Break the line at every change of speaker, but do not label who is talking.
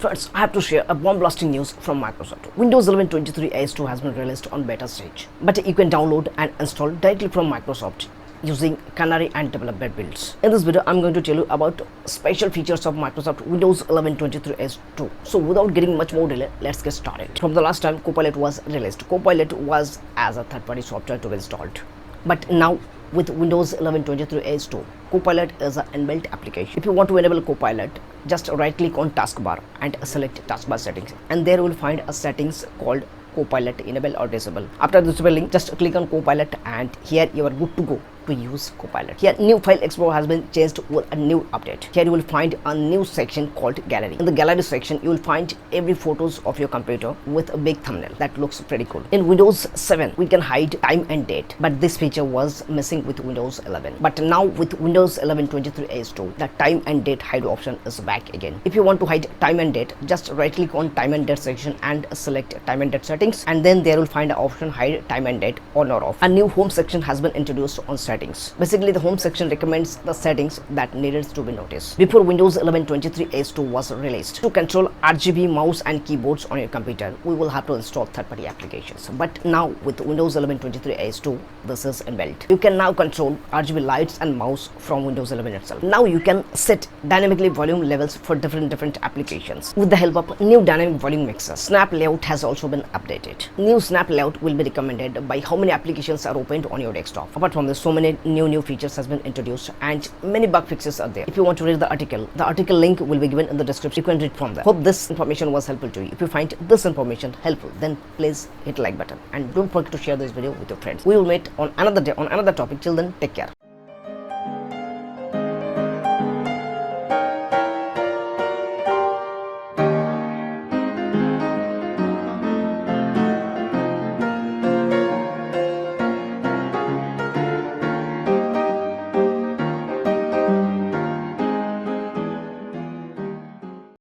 Friends, I have to share a bomb-blasting news from Microsoft. Windows 11 23 AS2 has been released on beta stage, but you can download and install directly from Microsoft using Canary and developer builds. In this video, I'm going to tell you about special features of Microsoft Windows 11 23 AS2. So without getting much more delay, let's get started. From the last time Copilot was released, Copilot was as a third-party software to be installed. But now with Windows 11 23 AS2, Copilot is an inbuilt application. If you want to enable Copilot, just right-click on Taskbar and select Taskbar settings, and there you will find a settings called Copilot enable or disable. After disabling, just click on Copilot, and here you are good to go to use Copilot. Here new file explorer has been changed with a new update. Here you will find a new section called gallery. In the gallery section, you will find every photos of your computer with a big thumbnail that looks pretty cool. In Windows 7, we can hide time and date, but this feature was missing with Windows 11. But now with Windows 11 23 AS2, the time and date hide option is back again. If you want to hide time and date, just right click on time and date section and select time and date settings, and then there will find an option hide time and date on or off. A new home section has been introduced on settings. Basically, the home section recommends the settings that needed to be noticed. Before Windows 11 23 AS2 was released, to control RGB mouse and keyboards on your computer, we will have to install third-party applications. But now with Windows 11 23 AS2, this is inbuilt. You can now control RGB lights and mouse from Windows 11 itself. Now you can set dynamically volume levels for different applications with the help of new dynamic volume mixer. Snap layout has also been updated. New snap layout will be recommended by how many applications are opened on your desktop. Apart from this, so many new features has been introduced and many bug fixes are there. If you want to read the article link will be given in the description. You can read from there. Hope this information was helpful to you. If you find this information helpful, then please hit like button and don't forget to share this video with your friends. We will meet on another day on another topic. Till then, take care.